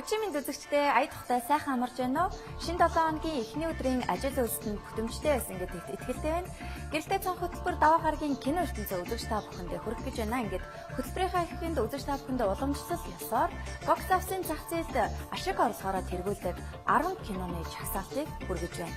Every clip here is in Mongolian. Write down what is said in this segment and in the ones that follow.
Монголчин минь үзэгчдээ ая тухтай сайхан амарч байна уу? Шинэ 7 хоногийн эхний өдрийн ажил үйлсэнд бүтэмжтэй байсан гэдэгт итгэлтэй байна. Гэрэлтэй цонх хөтөлбөр даваа гарагийн кино ертөнцөө үзэгч та бүхэндээ хүргэх гэж байна. Ингээд хөтөлбөрийнхаа эхэнд үзэгч та бүхэндээ уламжлал ёсоор бокс офисын зах зээлд ашиг орлогоороо тэргүүлдэг 10 киноны чагсаалтыг хүргэж байна.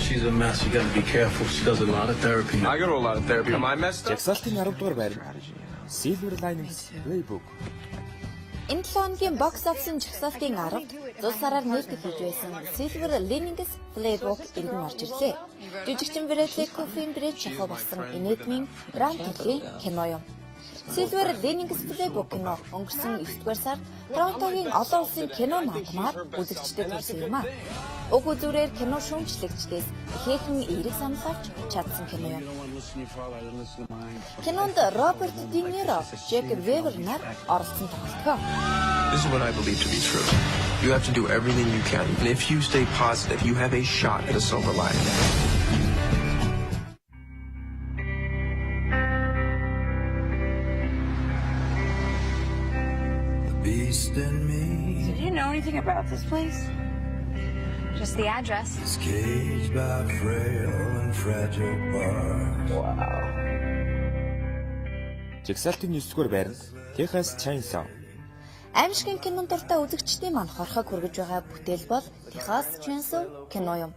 She's a mess. You gotta be careful. She does a lot of therapy. I go to a lot of therapy. Am I messed up? Жагсаалтын 10 дугаар байр. Silver Linings Playbook. Энэ 7 хоногийн бокс офисын жагсаалтын 10-д зул сараар нээлттэй хийж байсан Silver Linings Playbook иргэн орж ирлээ. Жижигчин Bradley Cooper-ийн Brad шахав болсон инээдмийн Brand-ийн кино юм. Silver Linings Playbook кино өнгөрсөн 9-р сард Торонтогийн олон улсын кино наадмаар үзэгчдэд хүрсэн юм а. Уг үзүүрээр кино шүүмжлэгчдээс ихээхэн эерэг санал авч чадсан кино юм. Кинонд Роберт Де Ниро, Джек Вебер нар оролцсон тоглолтгоо. This is what I believe to be true. You have to do everything you can. And if you stay positive, you have a shot at a silver lining. Beast in me. Did you know anything about this place? Just the address. It's caged by frail and fragile bars. Жагсаалтын 9 дугаар байранд Texas Chainsaw. Аимшигын кинонд дуртай үзэгчдийн маань хорхог хүргэж байгаа бүтээл бол Texas Chainsaw кино юм.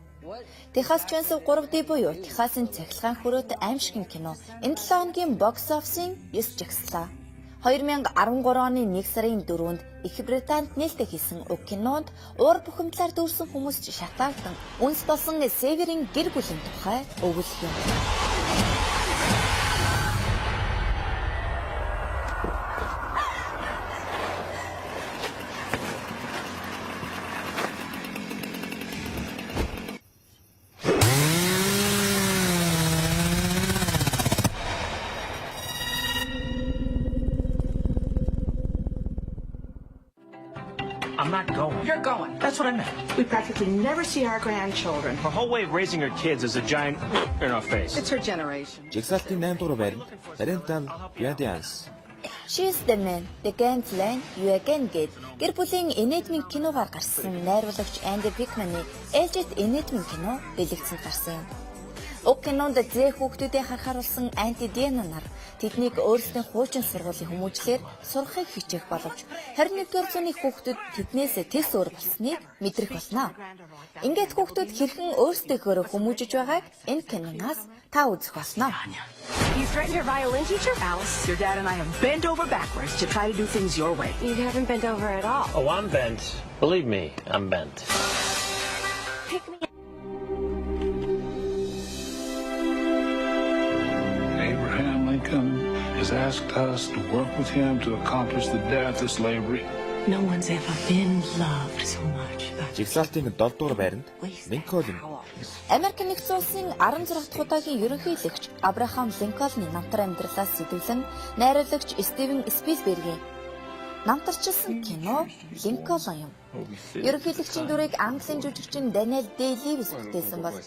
Texas Chainsaw 3D буюу Техасын цахилгаан хүрээт аимшигын кино. Энэ 7 хоногийн бокс офисын 9 жагслаа. 2013 оны 1 сарын 4-нд Их Британд нээлттэй хийсэн уг кинонд уур бухимдлаар дүүрсэн хүмүүст шатаалтан үнс болсон Северийн гэр бүлийн тухай өгүүлэх юм. I'm not going. You're going. That's what I meant. We practically never see our grandchildren. Her whole way of raising her kids is a giant in our face. It's her generation. Жагсаалтын 8 дугаар байранд Parental Guidance. She's the man, the game plan, you again get. Гэр бүлийн инээдмийн киногаар гарсан найруулагч Andy Pickman-ы ээлжид инээдмийн кино бэлэгдсэнд гарсан юм. Уг кинонд зээх хүүхдүүдээ харахааруулсан Анти Диана нар тэднийг өөрсдийн хуучин сургуулийн хүмүүжлээр сурахыг хичээх боловч 21-р зууны хүүхдүүд тэднээс тэс өөр болсныг мэдрэх болно. Ингээд хүүхдүүд хэрхэн өөрсдийгөө хүмүүжиж байгааг энэ киноноос та үзэх болно. You threatened your violin teacher, Alice. Your dad and I have bent over backwards to try to do things your way. You haven't bent over at all. Oh, I'm bent. Believe me, I'm bent. Pick me up. Abraham Lincoln has asked us to work with him to accomplish the death of slavery. No one's ever been loved so much. Жагсаалтын 7 дугаар байранд Lincoln. Америк нэгдсэн улсын 16 дахь удаагийн ерөнхийлөгч Абрахам Линкольны намтар амьдралаас сэтгүүлэн найруулагч Стивен Спилбергийн намтарчилсан кино Линкольн юм. Ерөнхийлөгчийн дүрийг Английн жүжигчин Daniel Day-Lewis бүтээсэн бол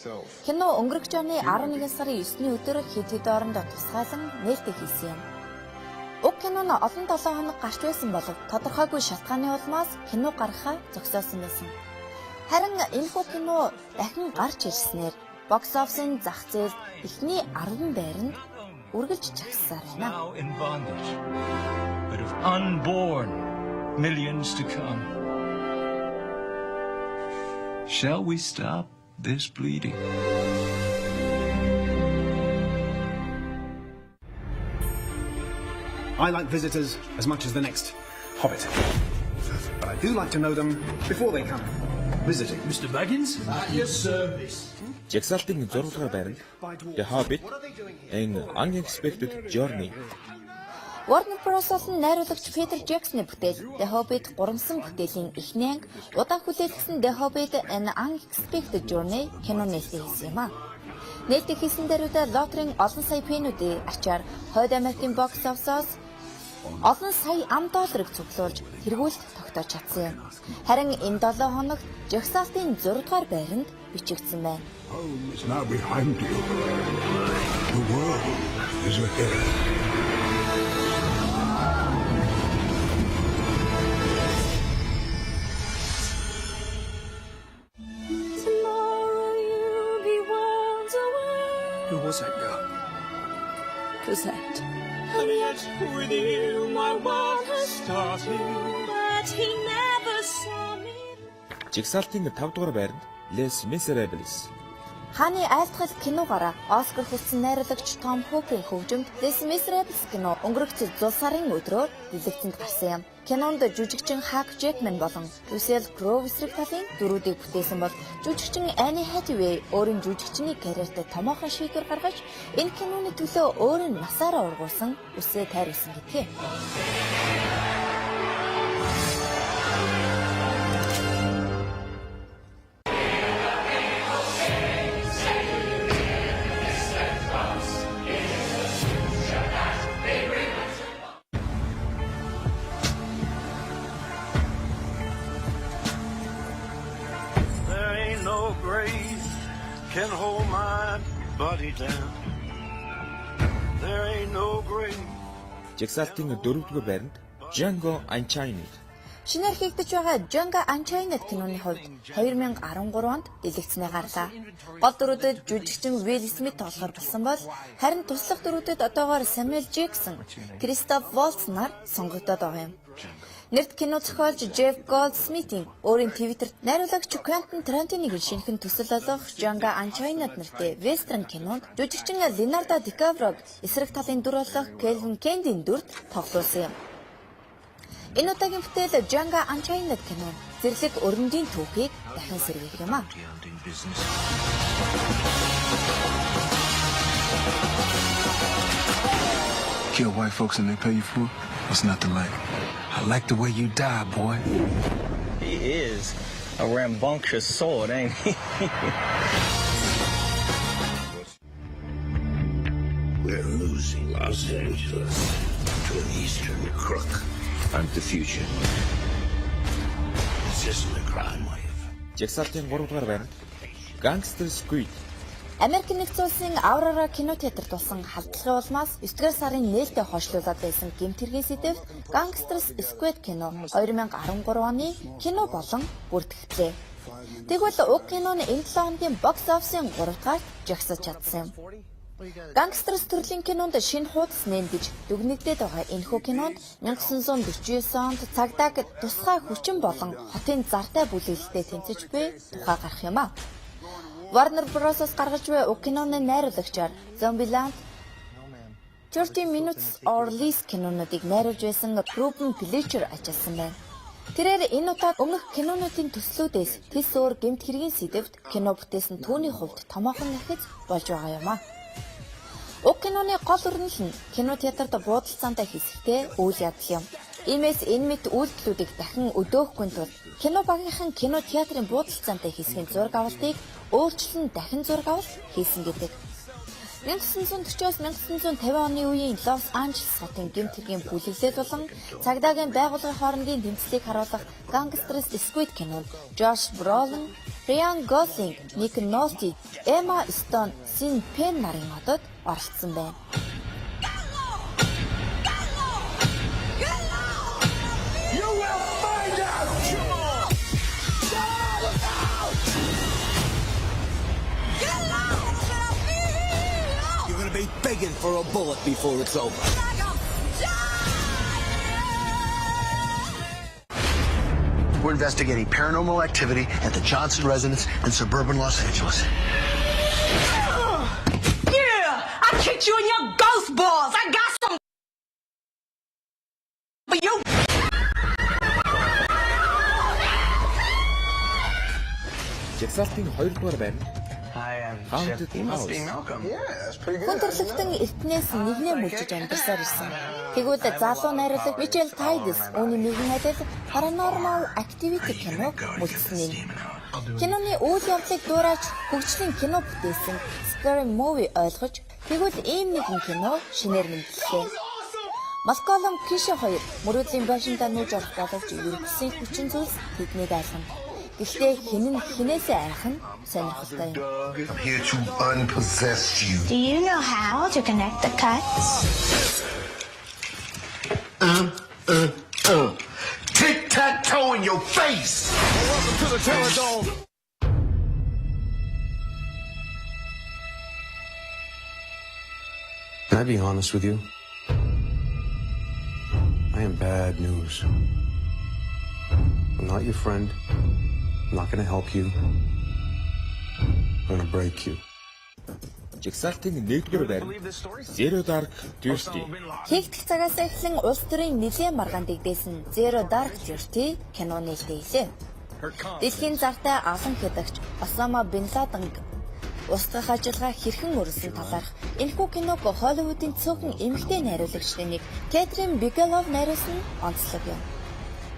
кино өнгөрөх оны 11 сарын 9-ний өдөр хэд орондоо тусгаалan нээлттэй хийсэн юм. Уг кино нь олон 7 хоног гарч байсан боловч тодорхойгүй шалтгааны улмаас кино гаргахаа зогсоосон байсан. Харин энэхүү кино дахин гарч ирснээр бокс офисын зах зээлд эхний 10 байранд үргэлж чагсаар байна. Now in bondage, but of unborn millions to come. Shall we stop this bleeding? I like visitors as much as the next hobbit. But I do like to know them before they come visiting. Mr. Baggins? Yes, sir. Жагсаалтын 6 дугаар байранд The Hobbit and Unexpected Journey. Warner Bros болон найруулагч Peter Jackson-ы бүтээл The Hobbit гурамсан бүтээлийн эхний анги удаан хүлээлгэсэн The Hobbit and Unexpected Journey кино нээлттэй хийсэн юм а. Нээлттэй хийсэн дээрүүдээ лотерийн олон сая пенүүдийн ачаар Хойд Америкийн бокс офисоос олон сая $10 цуглуулж тэргүүлт тогтоож чадсан юм. Харин энэ 7 хоногт жагсаалтын 6 дугаар байранд бичигдсэн байна. Home is now behind you. The world is ahead. Tomorrow you'll be worlds away. Who was that girl? Cosette. And yet with you my world has started. But he never saw me. Жигсаалтын 5 дугаар байранд Les Miserables. Хааны айлтгал киногаараа Оскар хүртсэн найруулагч Том Хоприйн хөгжимд Les Miserables кино өнгөрөх 100 сарын өдрөөр дэлгэцэнд гарсан юм. Кинонд жүжигчин Хак Джекман болон Russell Crowe эсрэг талын дөрүүдийг бүтээсэн бол жүжигчин Anne Hathaway өөрийн жүжигчний карьерт томоохон шийдвэр гаргаж энэ киноны төлөө өөрийн насаараа ургуулсан үсээ тайруулсан гэдгийг. Can hold my body down. There ain't no grave. Жигсаалтын 4 дугаар байранд Django Unchained. Шинээр хийгдэж байгаа Django Unchained киноны хувьд 2013 онд дэлгэцнээ гарлаа. Гол дүрүүдэд жүжигчин Will Smith тоглохоор болсон бол харин туслах дүрүүдэд одоогоор Samuel Jackson, Christoph Waltz нар сонгогдоод байгаа юм. Нэрд кино зохиолч Jeff Goldsmith-ийн өөрийн Twitter-т найруулагч Quentin Tarantino-гийн шинэхэн төсөл олгох Django Unchained нэртэй вестерн кинонд жүжигчин Leonardo DiCaprio эсрэг талын дүр болох Kevin Candy-ийн дүрд тоглосон юм. Энэ удаагийн бүтээл Django Unchained кино зэрлэг өрөндийн түүхийг дахин сэргээх юм а. Kill white folks and they pay you for it? What's not to like? I like the way you die, boy. He is a rambunctious sword, ain't he? We're losing Los Angeles to an Eastern crook. I'm the future. This isn't a crime wave. Жигсаалтын 3 дугаар байранд Gangster Squid. Америк нэгдсэн улсын Aurora кинотеатрт болсон халдлагын улмаас 9-р сарын нээлттэй хойшлуулад байсан гэмтэргийн сэдэвт Gangsters Squid кино 2013 оны кино болон бүртгэлээ. Тэгвэл уг киноны энэ 7 хоногийн бокс офисын 3 дугаарт жагсаж чадсан юм. Gangsters төрлийн кинонд шинэ хуудас нэмгэж дүгнэгдээд байгаа энэхүү кинонд 1949 онд цагдаад тусгай хүчин болон хотын зартай бүлэглэлтэд тэмцэж буй тухай гарах юм а. Warner Bros-оос гаргаж буй уг киноны найруулагчаар Zombieland, 30 Minutes or Less кинонуудыг найруулж байсан Ruben Fleischer ажилласан байна. Тэрээр энэ удаад өмнөх кинонуудын төслүүдээс тис өөр гэмт хэргийн сэдэвт кино бүтээсэн түүний хувьд томоохон ахиц болж байгаа юм а. Уг киноны гол өрнөл нь кинотеатрт буудалцаантай хэсэгтэй үйл явдал юм. Иймээс энэ мэт үйлдэлүүдийг дахин өдөөхгүй тул кино багийнхан кинотеатрын буудалцаантай хэсгийн зураг авалтыг өөрчлөн дахин зураг авалт хийсэн гэдэг. 1940-1950 оны үеийн Лос Анжелес хотын гэмт хэргийн бүлэглэлд болон цагдаагийн байгууллагын хоорондын тэмцлийг харуулах Gangsters Squid кинонд Josh Brolin, Ryan Gosling, Nick Nolte, Emma Stone, Sean Penn нарын одод оролцсон байна. Be begging for a bullet before it's over. We're investigating paranormal activity at the Johnson residence in suburban Los Angeles. Yeah! I kicked you in your ghost balls! I got some for you! Жигсаалтын 2 дугаар байна. He must be Malcolm. Yeah, that's pretty good. Хүндрэлтэн эртнээс нэгнээ мүлжиж амьдарсаар ирсэн. Тэгвэл залуу найруулаг Michael Tides үүний нэгэн адил Paranormal Activity киног мөлдсөн юм. Киноны үйл явдлыг дуурайж хөгжлийн кино бүтээсэн Scary Movie ойлгож тэгвэл ийм нэгэн кино шинээр мэдлээ. Малколм Киши 2 мөрөөдлийн байшинтаа нүүж орох боловч ерөнхийдөө хүчин зүйлс тэднийг айлгана. Гэхдээ хэн нь хинээсээ айх нь сонирхолтой юм. I'm here to unpossess you. Do you know how to connect the cuts? Tic-tac-toe in your face! Welcome to the Terror Dome. Can I be honest with you? I am bad news. I'm not your friend. I'm not going to help you. I'm going to break you. Жигсаалтын 1-р байр Zero Dark Thirty. Хийгдэх цагаас эхлэн улс төрийн нэлийн маргаан дэгдээсэн Zero Dark Thirty кино нээлттэй. Дэлхийн зартай алан хядагч Осама Бин Ладен устгах ажиллагаа хэрхэн өрнөсөн талаарх энэхүү киног Холливуудын цөөхөн эмэгтэй найруулагчдын нэг Кэтрин Бигелов найруулсан онцлог юм.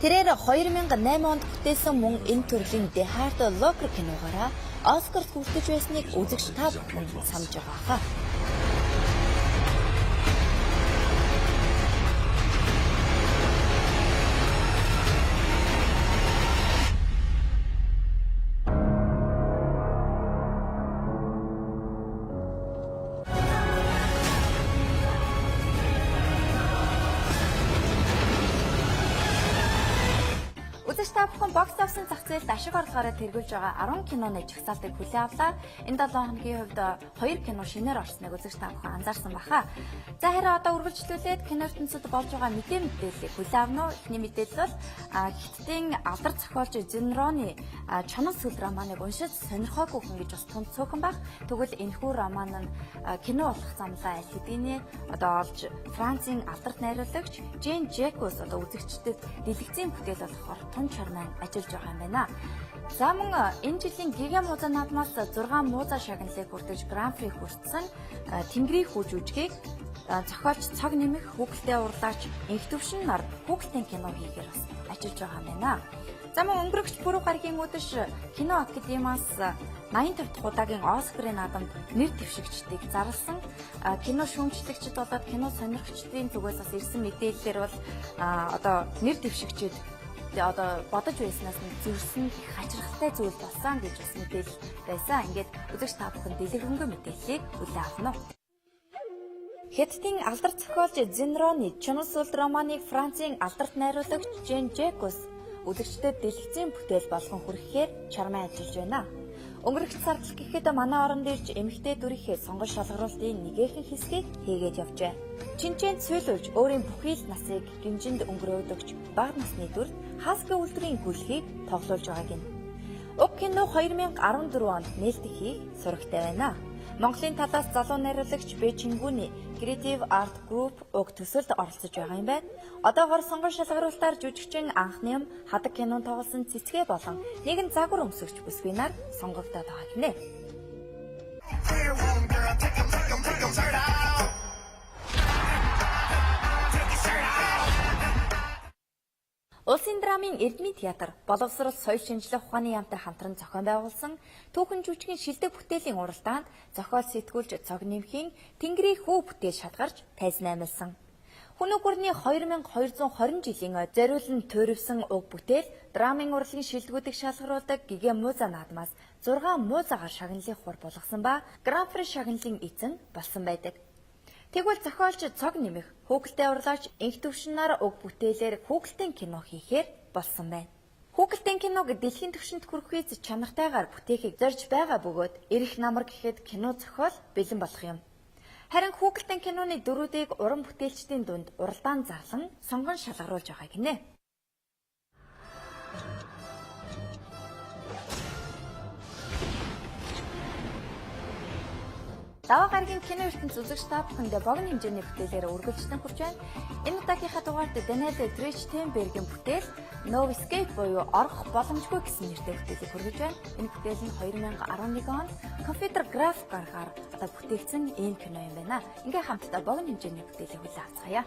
Тэрээр 2008 онд бүтээсэн мөн энэ төрлийн The Hard Locker киногаараа Оскарт хүртэж байсныг үзэгч та бүхэн санаж байгаа хаа. Үзэгч та бүхэн бокс офисын зах зээлд ашиг орлогоороо тэргүүлж байгаа 10 киноны жагсаалтыг хүлээн авлаа. Энэ 7 хоногийн хувьд 2 кино шинээр орсныг үзэгч та бүхэн анзаарсан баха. За харин одоо үргэлжлүүлээд кино ертөнцид болж байгаа мэдээллийг хүлээн авна уу? Эхний мэдээлэл бол Хятадын алдар зохиолч Зинроны Чонон сүл романыг уншиж сонирхоогүй хүн гэж бас тунд цөөхөн баг. Тэгвэл энэхүү роман нь кино болох замлаа аль хэдийнэ одоо олж Францын алдарт найруулагч Жен Жекус одоо үзэгчдэд дэлгэцийн бүтээл болохоор тун чармайн ажиллаж байгаа юм байна. За мөн энэ жилийн Гига муза наадмаас 6 муза шагналыг хүртэж Гран При хүртсэн Тэнгэрийн хүүж үжгийг зохиолч цог нэмэх хүүхэлтэй урлаач инх төвшин нар хүүхэлтэй кино хийхээр бас ажиллаж байгаа юм байна. За мөн өнгөрөгч пүрэв гарагийн үдэш кино академиас 85 дахь удаагийн Оскарын наадамд нэр дэвшигчдийг зарласан кино шүүмжлэгчд болоод кино сонирхчдын зүгээс бас ирсэн мэдээлэлээр бол одоо нэр дэвшигчид одоо бодож байснаас нь зүрсэн хачирхалтай зүйл болсон гэж бас мэдээлэл байсан. Ингээд үзэгч та бүхэн дэлгэрэнгүй мэдээллийг хүлээн авна уу? Хятадын алдарт зохиолч Зинроны Чонон сүл романыг Францын алдарт найруулагч Жен Жекус үзэгчдэд дэлгэцийн бүтээл болгон хүргэхээр чармай ажиллаж байна. Өнгөрөх сард гэхэд манай оронд ирж эмэгтэй дүрийнхээ сонгож шалгаруулалтын нэгэн хэсгийг хийгээд явжээ. Чинчэн цөөлөж өөрийн бүхий л насыг гинжинд өнгөрөөдөгч бага насны дүр Хаски үйлдвэрийн гүйлхийг тоглуулж байгааг нь. Уг кино 2014 онд нээлттэй хийх сурагтай байна. Монголын талаас залуу найруулагч Бэчингүний Creative Art Group уг төсөлд оролцож байгаа юм байна. Одоогоор сонгон шалгаруулалтаар жүжигчин анхны хадаг кинонд тоглосон цэцгээ болон нэгэн загвар өмсөгч бүсгүй нар сонгогдоод байгаа гинэ. Улсын драмын Эрдмийн театр боловсрол соёл шинжилгээ ухааны яамтай хамтран зохион байгуулсан түүхэн жүжигийн шилдэг бүтээлийн уралдаанд зохиол сэтгүүлч цог нэмхийн Тэнгэрийн хүү бүтээл шалгарч тайзан аймалсан. Хүн үгүрний 2220 жилийн зориулан төрөвсөн уг бүтээл драмын урлагийн шилдэгүүдийг шалгаруулдаг Гига муза наадмаас 6 музагаар шагналыг хур болгосон ба Гран При шагналын эзэн болсон байдаг. Тэгвэл зохиолч цог нэмэх хүүхэлтэй урлаач инх төвшин нар уг бүтээлээр хүүхэлтэй кино хийхээр болсон байна. Хүүхэлтэй киног дэлхийн түвшинд хүрэх үе чанартайгаар бүтээхийг зорж байгаа бөгөөд эрэх намар гэхэд кино зохиол бэлэн болох юм. Харин хүүхэлтэй киноны дөрүүдийг уран бүтээлчдийн дунд уралдаан зарлан сонгон шалгаруулж байгаа гинэ. Даваа гарагийн кино ертөнц үзэгч та бүхэндээ богино хэмжээний бүтээлээр үргэлжлэн хүрч байна. Энэ удаагийнхаа дугаарт Даниэл Тричтенбергийн бүтээл No Escape буюу орох боломжгүй гэсэн нэртэй бүтээлийг хүргэж байна. Энэ бүтээл нь 2011 онд компьютер график аргаар одоо бүтээгдсэн ийм кино юм байна. Ингээ хамтдаа богино хэмжээний бүтээлийг хүлээн авцгаая.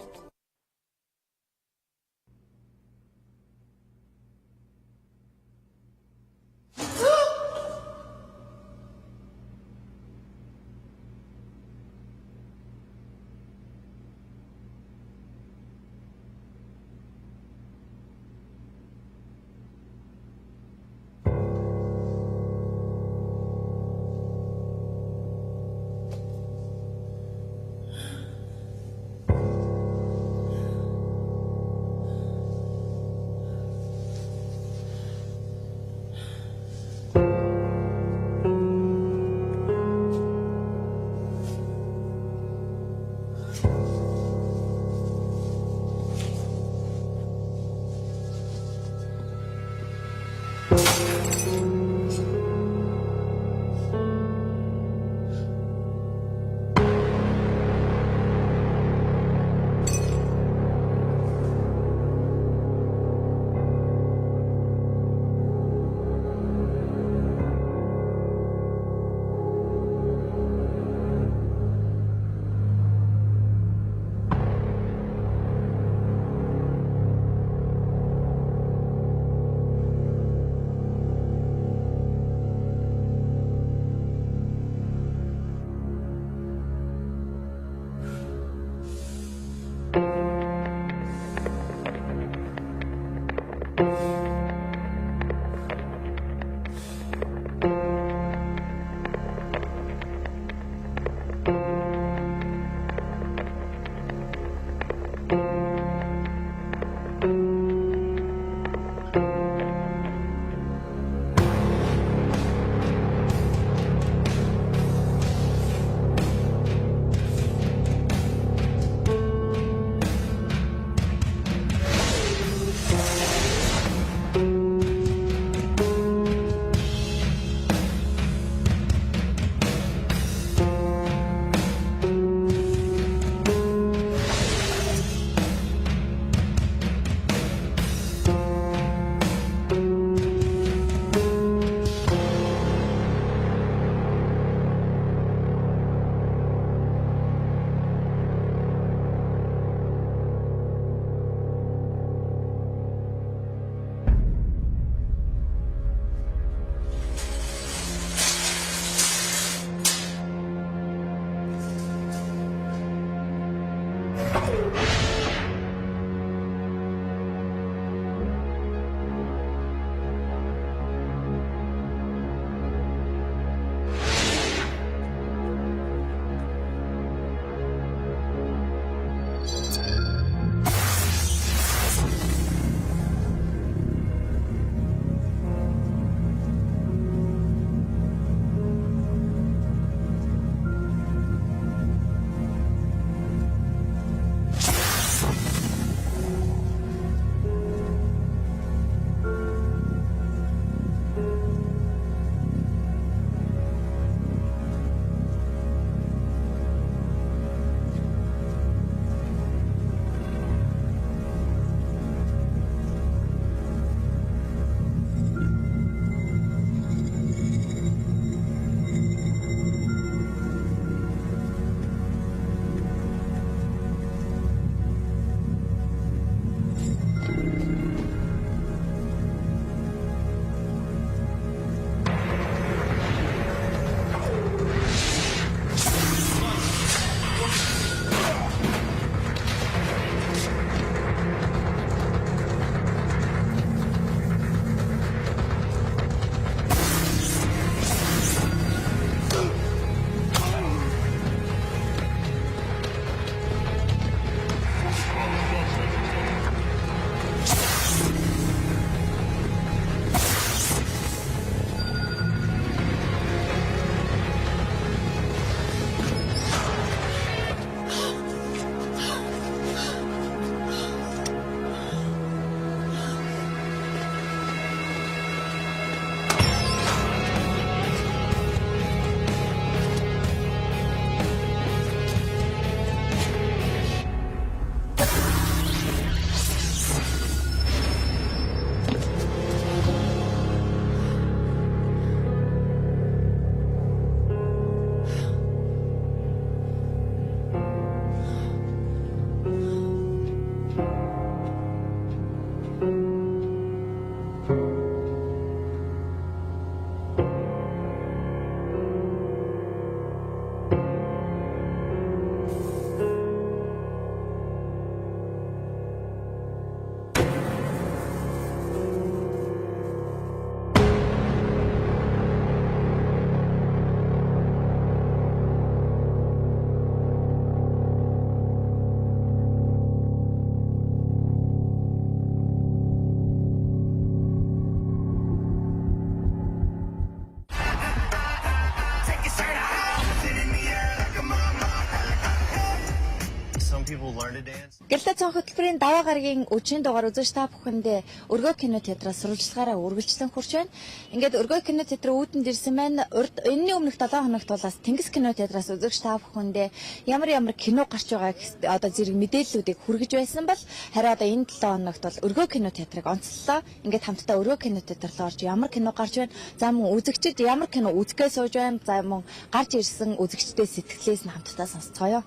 Гэлээ цонх хөтөлбөрийн даваа гарагийн өчигдөр дугаар үзэж та бүхэндээ өргөө кино театраас сурвалжлагаараа үргэлжлэн хүрч байна. Ингээд өргөө кино театрын үүдэнд ирсэн байна. Энэний өмнөх 7 хоногт болоос Тэнгис кино театраас үзэгч та бүхэндээ ямар кино гарч байгааг одоо зэрэг мэдээллүүдийг хүргэж байсан бол харин одоо энэ 7 хоногт бол өргөө кино театрыг онцлоо. Ингээд хамтдаа өргөө кино театрт орж ямар кино гарч байна. За мөн үзэгчид ямар кино үзэхээ сууж байна. За мөн гарч ирсэн үзэгчдээ сэтгэлээс нь хамтдаа сонсцгоё.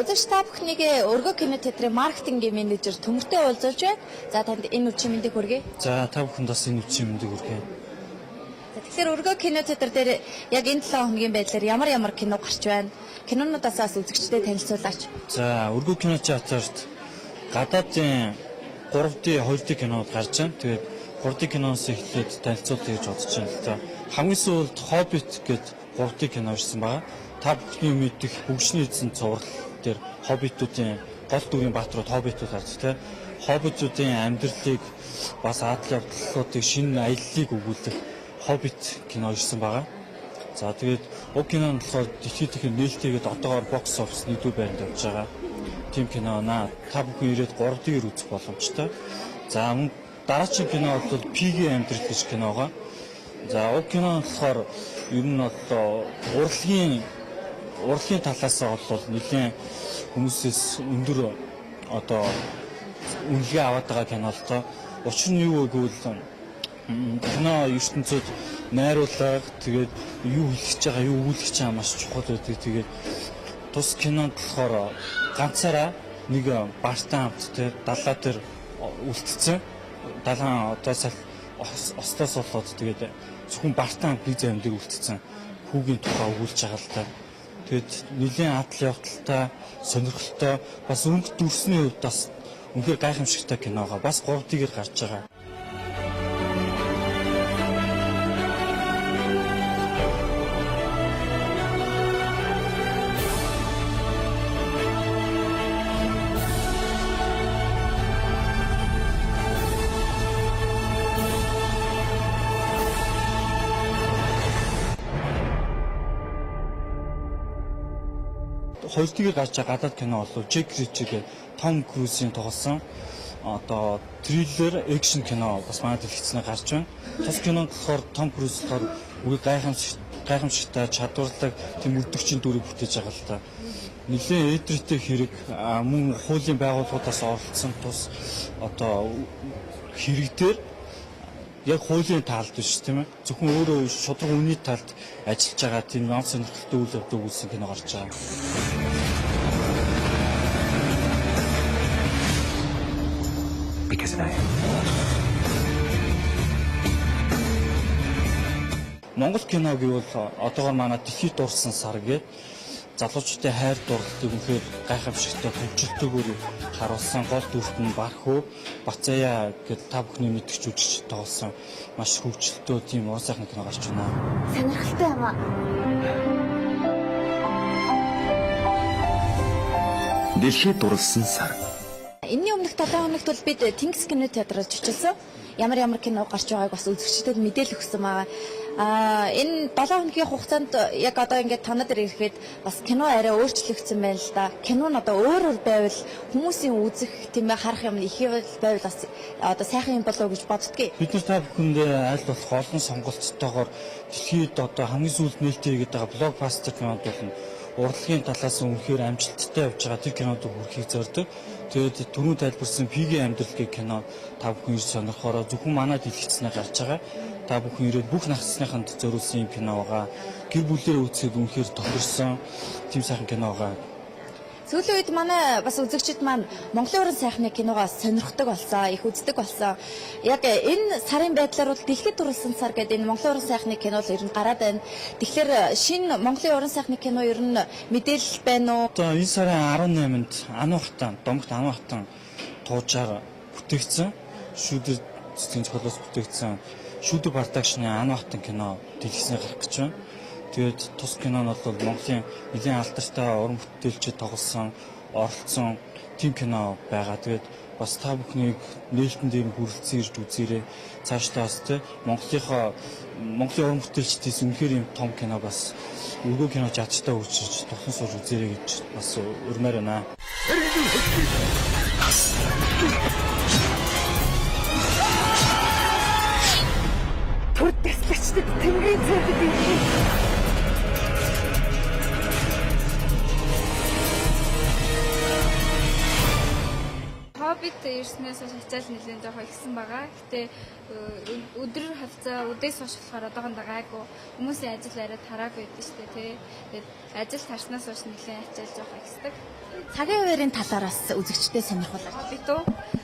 Үзэгч та бүхнийг өргөө кино театрын маркетингийн менежер Төмөртэй уулзуулж байна. За танд энэ үчим мэндийг хүргэе. За та бүхэнд бас энэ үчим мэндийг хүргэе. Тэгэхээр өргөө кино театр дээр яг энэ 7 хоногийн байдлаар ямар кино гарч байна? Кинонуудаас үзэгчдэд танилцуулаач. За өргөө кино театрт гадаадын 3D 2D кинод гарч байна. Тэгээд 3D киноос эхлээд танилцуулъя гэж бодож байна л да. Хамгийн сүүлд Hobbit гэдэг 3D кино ирсэн байгаа. Та бүхний мэдих хөгжлийн эзэн цуврал дээр хоббитуудын гол дүрийн бааtruуд хоббитууд харж тэ хоббитуудын амьдралыг бас адал явдлуудыг шинэ аяллыг өгүүлэх хоббит кино ирсэн байгаа. За тэгээд уг кино нь болохоор дэлхийд их нээлттэйгээд одоогоор бокс офис нэгдүгээр байранд явж байгаа. Тим кинонаа та бүхэн ирээд 3D-ээр үзэх боломжтой. За мөн дараагийн кино бол PG амьдрал гэж киногаа. За уг кино нь болохоор ер нь бол урлагийн талаас бол нэлээд хүмүүсээс өндөр одоо үнэлгээ аваад байгаа кино л тоо. Учир нь юу гэвэл кино ертөнцид найруулга тэгээд юу хэлж байгаа, юу өгүүлэх гэж байгаа маш чухал байдаг. Тэгээд тус кинонд болохоор ганцаараа нэг бартан хамт тэгээд далаа дээр үлдсэн. Далаа одоо саль ослоос болоод тэгээд зөвхөн бартан хамт нэг зам дээр үлдсэн. Хүүгийн тухай өгүүлж байгаа л та. Тэгэд нэлийн адал явдалтай, сонирхолтой, бас өнгө дүрсний хувьд бас үнэхээр гайхамшигтай киногоо бас 3D-гээр гарч байгаа. Хоёрдгийг гарч байгаа гадаад кино бол Джек Ричер гэх Том Крузийн тоглосон одоо триллер экшн кино бас манайд хэлцэнэ гарч байна. Тус кинонд болохоор Том Круз болохоор үгүй гайхамшигтай чадварлаг тийм үлдэгчийн дүрийг бүтээж байгаа л та. Нилээн эдрэттэй хэрэг мөн хуулийн байгууллагуудаас оролцсон тус одоо хэрэг дээр яг хуулийн талд биш тийм ээ. Зөвхөн өөрөө шудраг үнийн талд ажиллаж байгаа тийм нон сонирхолтой үйл явдал үүсгэн кино гарч байгаа. Because I am. Монгол кино гэвэл одоогоор манай дэлхийд дурсан сар гэдэг залуучуудын хайр дурлалыг үнэхээр гайхамшигтай хөгжилтөөр харуулсан гол дүрт нь Бархуу Бацаяа гэдэг та бүхний мэдгч жүжигч тоглосон маш хөгжилтөө тийм ур сайхан кино гарч байна. Сонирхолтой юм аа. Дэлхийд дурлсан сар. Энэний өмнөх 7 хоногт бол бид Тэнгис кино театрт очилсан. Ямар кино гарч байгааг бас үзэгчдэд мэдээлэл өгсөн байгаа. Энэ 7 хоногийн хугацаанд яг одоо ингээд танад ирэхэд бас кино арай өөрчлөгдсөн байна л да. Кино нь одоо өөр байвал хүмүүсийн үзэх тийм ээ харах юм их байвал бас одоо сайхан юм болоо гэж боддгийг. Бид нар та бүхэнд аль болох олон сонголттойгоор дэлхийд одоо хамгийн сүүлд нээлттэй гэдэг блокбастер кинод болно. Урлагийн талаас нь үнэхээр амжилттай явж байгаа тэр кинод хүрэхийг зорддог. Тэгээд түрүү тайлбарсан PG амьдралгийн кино та бүхэн ирж сонирхороо зөвхөн манайд илгэцнээ гарч байгаа. Та бүхэн ирээд бүх нахсныханд зориулсан юм кино байгаа. Гэр бүлээр үзэхэд үнэхээр тохирсон тийм сайхан кино байгаа. Сүүлийн үед манай бас үзэгчид маань Монголын уран сайхны киногоо сонирхдаг болсон, их үздэг болсон. Яг энэ сарын байдлаар бол дэлхийд дурлсан сар гэдэг энэ Монголын уран сайхны кино л ер нь гараад байна. Тэгэхээр шинэ Монголын уран сайхны кино ер нь мэдээлэл байна уу? Одоо энэ сарын 18-нд Домогт Anu хатан туужаар бүтээгдсэн шүдэр цэцгийн зохиолоос бүтээгдсэн шүүдэр продакшны Ан Хотын кино дэлгэснээр гарах гэж байна. Тэгээд тус кино нь бол Монголын нэгэн алдартай уран бүтээлчид тоглосон, оролцсон тийм кино байгаа. Тэгээд бас та бүхнийг нээлтэн дээр хүрэлцэн ирж үзээрэй. Цаашдаа бас Монголын уран бүтээлчдээс үнэхээр юм том кино бас өргөө кино жадчтай үржиж тухсан сууж үзээрэй гэж бас өрмээр байна. Түр дэслэгчдэд тэнгэрийн цайд ирсэн. Хоббит ирснээс хачаал нэлээд жоохон ихсэн байгаа. Гэтэ өдөр хавцаа үдээс хойш болохоор одоохондоо гайгүй хүмүүсийн ажил арай тараагүй байдаг шүү дээ. Тэгээд ажил тарснаас хойш нэлээд хачаал жоохон ихсдэг. Цагийн хуваарийн талаараас үзэгчдээ сонирхуулаад.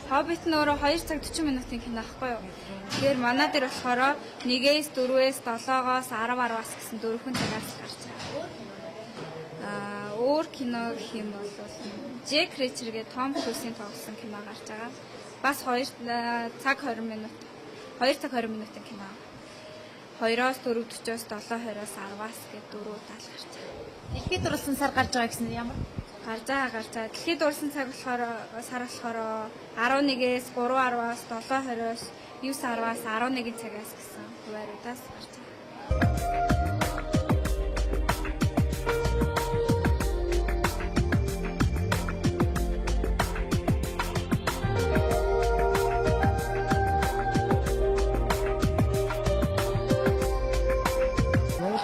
Хоббит нь өөрөө 2 цаг 40 минутын кино аахгүй юу? Тэгэхээр манай дээр болохоор 1-ээс 4-ээс 7-оос 10-10-аас гэсэн 4 цагаас гарч байгаа. Өөр кино гэх юм бол Джек Ричер гээ Том Крузийн тоглосон кино гарч байгаа. Бас 2 цаг 20 минутын кино. 2-оос 4:40-оос 7:20-оос 10-аас гээд 4 удаа л гарч байгаа. Дэлхийд дурласан сар гарч байгаа гэсэн ямар? Гарч байгаа. Дэлхийд дурласан сар болохоор 11-ээс 3:10-аас 7:20-оос 9:10-аас 11 цагаас гэсэн хувааруудаас гарч байгаа.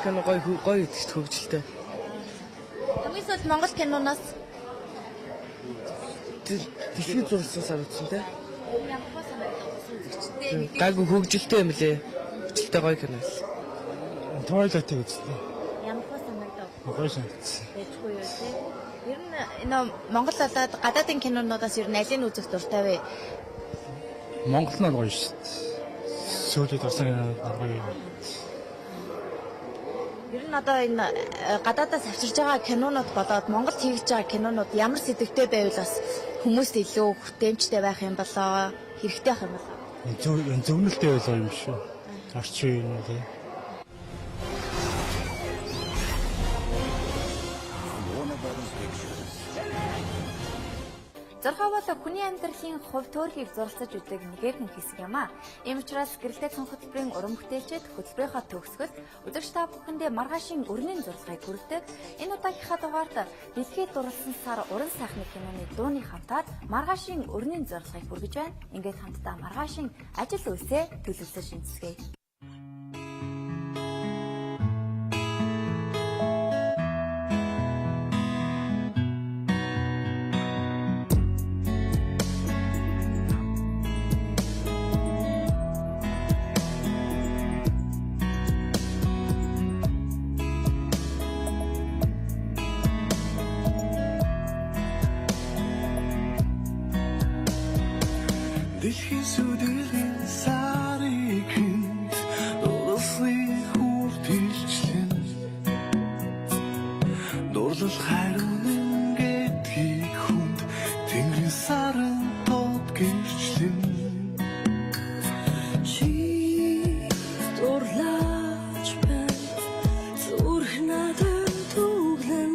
Кино гоё идэж хөгжилтэй. Хамгийн сүүлд Монгол киноноос дэлхийд зурсан сар утсан те. Гайгүй хөгжилтэй юм лээ. Хөгжилтэй гоё кино. Twilight-ийг үзлээ. Ямар хөө санагдав? Гоё санагдсан. Дэжгүй юу те. Ер нь энэ Монгол гадаадын кинонуудаас ер нь алийг үзэх дуртай вэ? Монгол нь гоё шүү дээ. Сүүлийн турсан гоё. Ер нь одоо энэ гадаадаас авчирж байгаа кинонууд болоод Монголд хийж байгаа кинонууд ямар сэдвтэй байвал бас хүмүүст илүү хөтээмжтэй байх юм болоо, хэрэгтэй байх юм болоо. Зөвнөлтэй байлаа юм шүү. Орчин үеийн үү. Зурхаа бол хүний амьдралын хувь төөрхийг зуралцаж үздэг нэгэн хэсэг юм аа. Ийм учраас гэрэлтэй цон хөтөлбөрийн уран бүтээлчид хөтөлбөрийнхаа төгсгөл үзэгч та бүхэндээ маргаашийн өрнийн зурлагыг хүргэдэг. Энэ удаагийнхаа дугаард дэлхийд дурласан сар уран сайхны киноны дууны хамтаар маргаашийн өрнийн зурлагыг хүргэж байна. Ингээд хамтдаа маргаашийн ажил үйлсээ төлөвлөж шинжилгээе. Дэлхийн сүдэрийн сарыг дурлалын хүртэлчлэн дурлал хариун гэдгийг хүнд тэнгэрийн сарын тод гэрчлэн чи дурлаач байна зүрх надад түглэн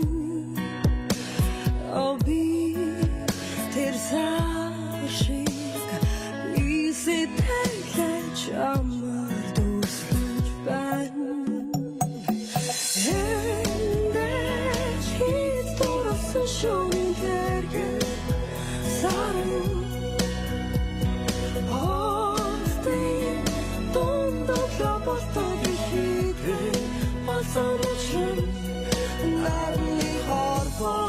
оби тэр сарши Амар дуслаж байна. Эндэж хит дурласан шөнийн тэргэн сарын Остын дундаа болтог хитэн басан учин нарны хорвоо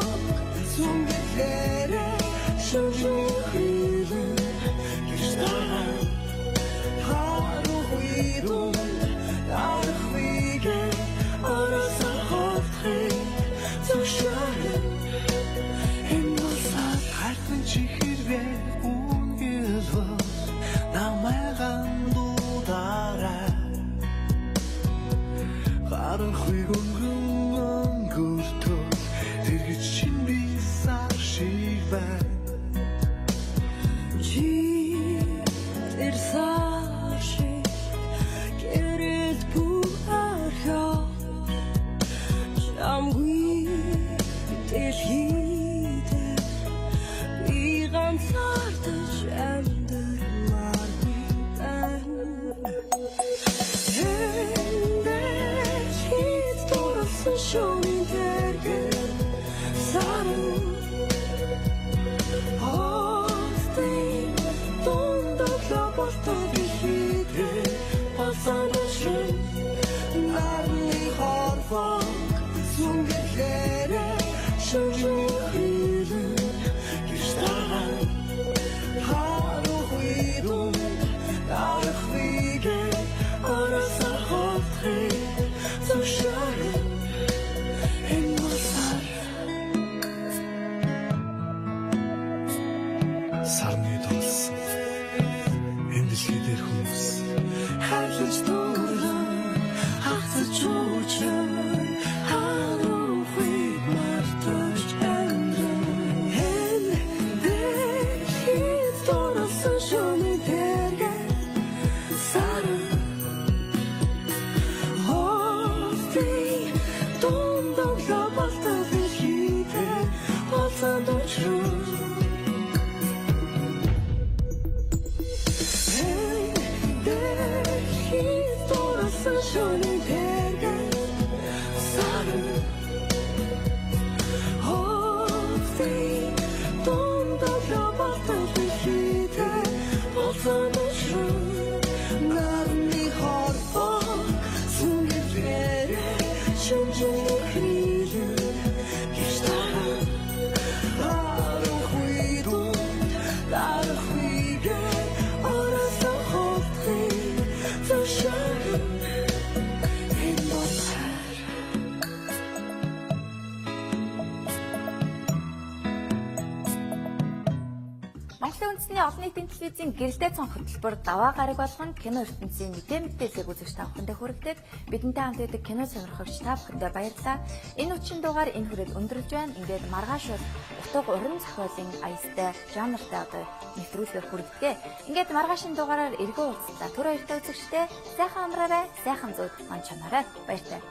сүнгэлээрэ шөнийн хилэн гişтаран sunshine 대게 사는 호흡이 돈더 봤던 그 시대 벗어나준 나는 네 허리포 숨길 때를 심중의 그리를 이시다는 나를 후이도 나를 후이게 어려서 호흡이 더 shine in my head. Монголын үндэсний олон нийтийн телевизийн гэрэлтэй цонх хөтөлбөр даваа гараг болгон кино ертөнцийн мэдээллийг үзэгч та бүхэндээ хүргэдэг. Бидэнтэй хамт байдаг кино сонирхогч та бүхэндээ баярлалаа. Энэ үчин дугаар энэ хүрээд өндөрлж байна. Ингээд маргааш бол утга уран зохиолын аястай жанртай одоо нэвтрүүлгээр хүргэдэг. Ингээд маргаашийн дугаараар эргөө уулзлаа. Түр баяртай үзэгчдээ сайхан амраарай, сайхан зөв чанараа баяртай.